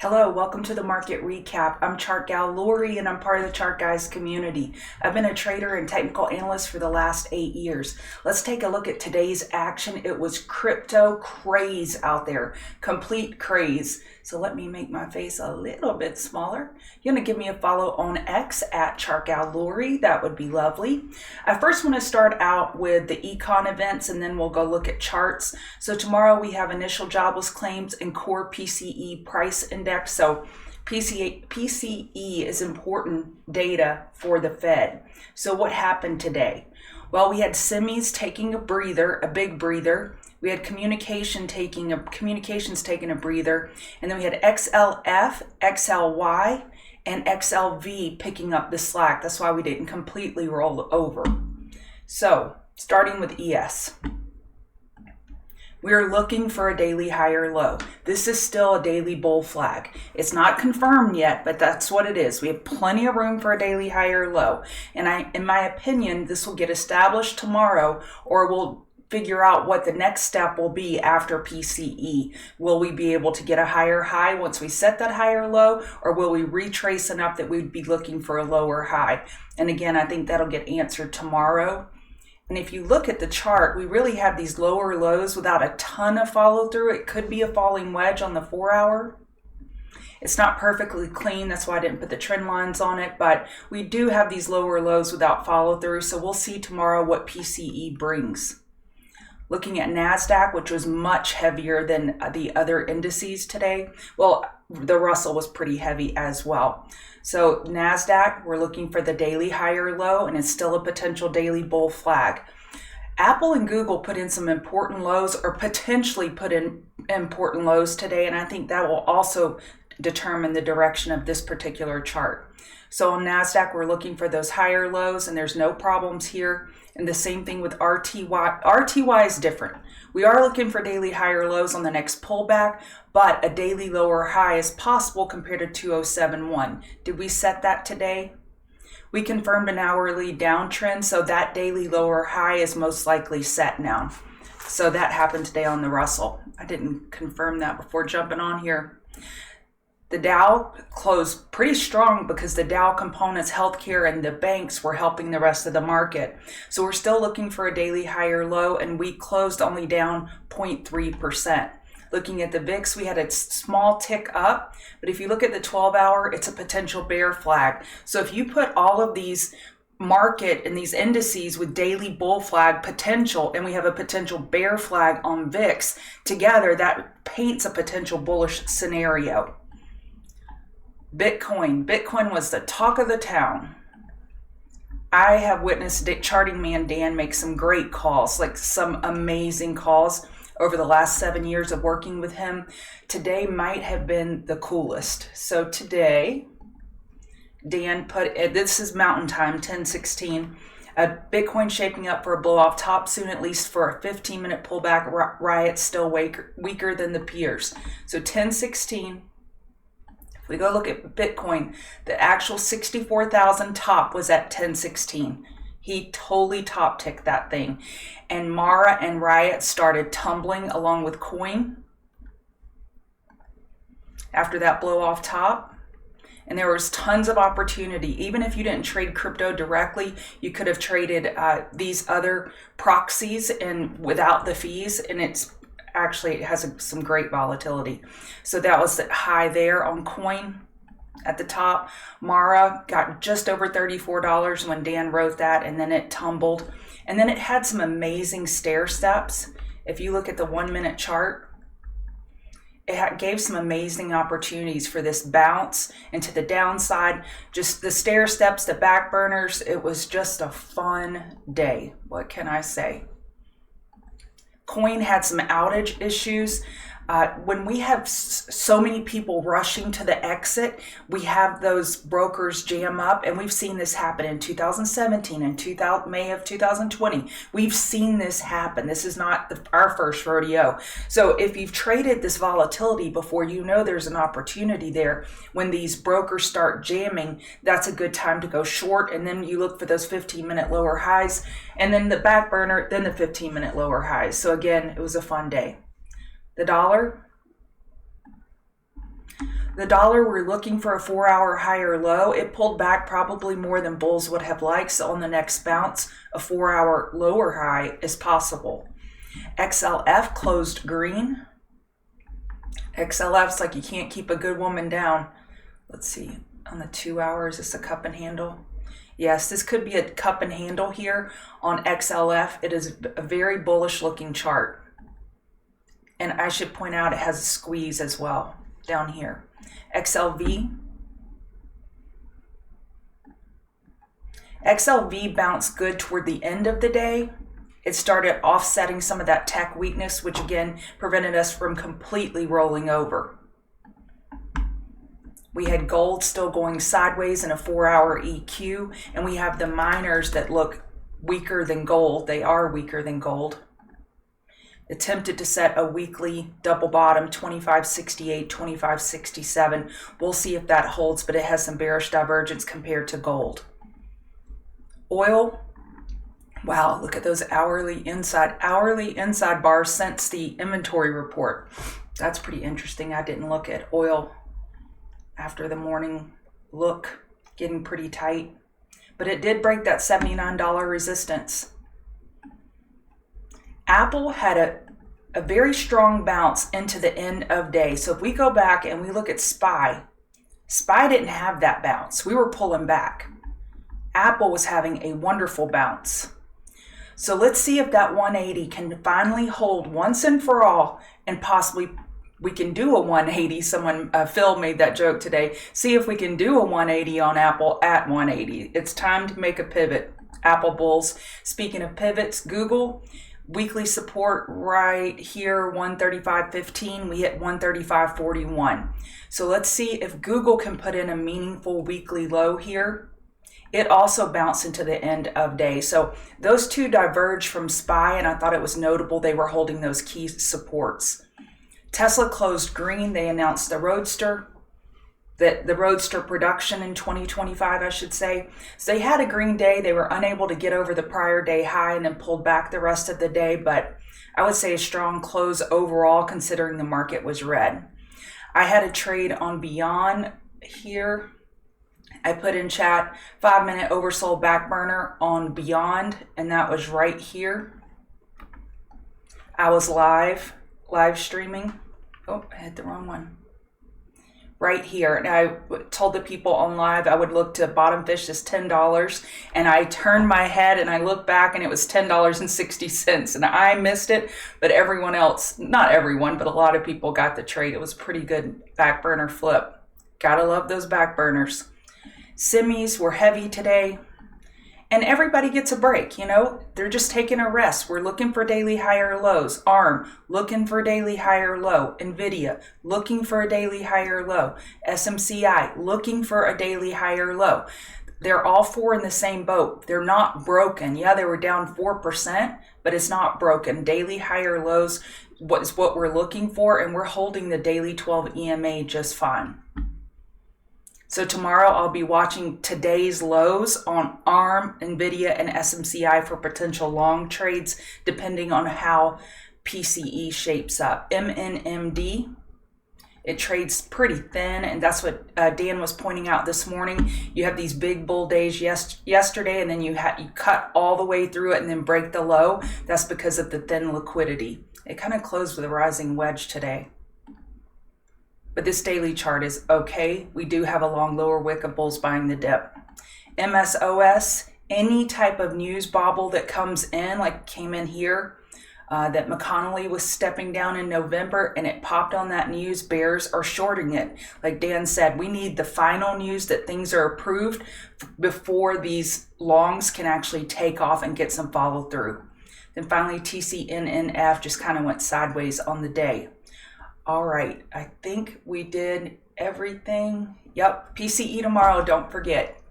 Hello, welcome to the market recap. I'm Chart Gal Lori and I'm part of the Chart Guys community. I've been a trader and technical analyst for the last 8 years. Let's take a look at today's action. It was crypto craze out there, complete craze. So let me make my face a little bit smaller. You're going to give me a follow on X at Chart Gal Lori. That would be lovely. I first want to start out with the econ events and then we'll go look at charts. So tomorrow we have initial jobless claims and core PCE price index. So PCE is important data for the Fed. So what happened today? Well, we had semis taking a breather, a big breather. We had communications taking a breather, and then we had XLF, XLY, and XLV picking up the slack. That's why we didn't completely roll over. So, starting with ES. We are looking for a daily higher low. This is still a daily bull flag. It's not confirmed yet, but that's what it is. We have plenty of room for a daily higher low. And in my opinion, this will get established tomorrow, or we'll figure out what the next step will be after PCE. Will we be able to get a higher high once we set that higher low, or will we retrace enough that we'd be looking for a lower high? And again, I think that'll get answered tomorrow. And if you look at the chart, we really have these lower lows without a ton of follow through. It could be a falling wedge on the 4-hour. It's not perfectly clean, that's why I didn't put the trend lines on it, but we do have these lower lows without follow through, so we'll see tomorrow what PCE brings. Looking at NASDAQ, which was much heavier than the other indices today. Well, the Russell was pretty heavy as well. So NASDAQ, we're looking for the daily higher low, and it's still a potential daily bull flag. Apple and Google put in some important lows, or potentially put in important lows today, and I think that will also determine the direction of this particular chart. So on NASDAQ, we're looking for those higher lows, and there's no problems here. And the same thing with RTY. RTY is different. We are looking for daily higher lows on the next pullback, but a daily lower high is possible compared to 2071. Did we set that today? We confirmed an hourly downtrend, so that daily lower high is most likely set now. So that happened today on the Russell. I didn't confirm that before jumping on here. The Dow closed pretty strong because the Dow components, healthcare, and the banks were helping the rest of the market. So we're still looking for a daily higher low, and we closed only down 0.3%. Looking at the VIX, we had a small tick up, but if you look at the 12-hour, it's a potential bear flag. So if you put all of these market and these indices with daily bull flag potential, and we have a potential bear flag on VIX together, that paints a potential bullish scenario. Bitcoin was the talk of the town. I have witnessed charting man Dan make some great calls, like some amazing calls over the last 7 years of working with him. Today might have been the coolest. So today, Dan put, this is mountain time, 10:16, Bitcoin shaping up for a blow off top soon, at least for a 15-minute pullback. Riot still weaker than the peers. So 10:16. If we go look at Bitcoin, the actual 64,000 top was at 10:16. He totally top ticked that thing. And Mara and Riot started tumbling along with coin after that blow off top. And there was tons of opportunity. Even if you didn't trade crypto directly, you could have traded these other proxies and without the fees, and it has some great volatility. So that was the high there on coin at the top. Mara got just over $34 when Dan wrote that, and then it tumbled. And then it had some amazing stair steps. If you look at the 1-minute chart, it gave some amazing opportunities for this bounce and to the downside. Just the stair steps, the back burners. It was just a fun day. What can I say? Coin had some outage issues. When we have so many people rushing to the exit, we have those brokers jam up, and we've seen this happen in 2017 and May of 2020. We've seen this happen. This is not our first rodeo. So if you've traded this volatility before, you know there's an opportunity there. When these brokers start jamming, that's a good time to go short, and then you look for those 15-minute lower highs, and then the back burner, then the 15-minute lower highs. So again, it was a fun day. The dollar. The dollar, we're looking for a 4-hour higher low. It pulled back probably more than bulls would have liked. So on the next bounce, a 4-hour lower high is possible. XLF closed green. XLF's like you can't keep a good woman down. Let's see, on the 2 hours, is this a cup and handle? Yes, this could be a cup and handle here on XLF. It is a very bullish looking chart. And I should point out it has a squeeze as well down here. XLV. XLV bounced good toward the end of the day. It started offsetting some of that tech weakness, which again prevented us from completely rolling over. We had gold still going sideways in a 4-hour EQ, and we have the miners that look weaker than gold. They are weaker than gold. Attempted to set a weekly double bottom, 2568, 2567. We'll see if that holds, but it has some bearish divergence compared to gold. Oil. Wow, look at those hourly inside bars since the inventory report. That's pretty interesting. I didn't look at oil after the morning look, getting pretty tight. But it did break that $79 resistance. Apple had a very strong bounce into the end of day. So if we go back and we look at SPY didn't have that bounce. We were pulling back. Apple was having a wonderful bounce. So let's see if that 180 can finally hold once and for all, and possibly we can do a 180. Phil made that joke today. See if we can do a 180 on Apple at 180. It's time to make a pivot. Apple bulls. Speaking of pivots, Google, weekly support right here, 135.15. We hit 135.41. So let's see if Google can put in a meaningful weekly low here. It also bounced into the end of day. So those two diverged from SPY, and I thought it was notable they were holding those key supports. Tesla closed green. They announced the Roadster, the Roadster production in 2025, I should say. So they had a green day. They were unable to get over the prior day high and then pulled back the rest of the day, but I would say a strong close overall considering the market was red. I had a trade on Beyond here. I put in chat 5-minute oversold back burner on Beyond, and that was right here. I was live streaming. Oh, I hit the wrong one. Right here. And I told the people on live I would look to bottom fish as $10, and I turned my head and I looked back and it was $10.60, and I missed it, but everyone else, not everyone, but a lot of people got the trade. It was a pretty good back burner flip. Gotta love those back burners. Semis were heavy today, and everybody gets a break, you know, they're just taking a rest. We're looking for daily higher lows. ARM, looking for a daily higher low. NVIDIA, looking for a daily higher low. SMCI, looking for a daily higher low. They're all four in the same boat. They're not broken. Yeah, they were down 4%, but it's not broken. Daily higher lows is what we're looking for, and we're holding the daily 12 EMA just fine. So tomorrow I'll be watching today's lows on ARM, NVIDIA, and SMCI for potential long trades, depending on how PCE shapes up. MNMD, it trades pretty thin, and that's what Dan was pointing out this morning. You have these big bull days yesterday, and then you cut all the way through it and then break the low. That's because of the thin liquidity. It kind of closed with a rising wedge today. But this daily chart is okay. We do have a long lower wick of bulls buying the dip. MSOS, any type of news bobble that comes in, like came in here, that McConnell was stepping down in November and it popped on that news, bears are shorting it. Like Dan said, we need the final news that things are approved before these longs can actually take off and get some follow through. Then finally, TCNNF just kind of went sideways on the day. All right, I think we did everything. Yep, PCE tomorrow, don't forget.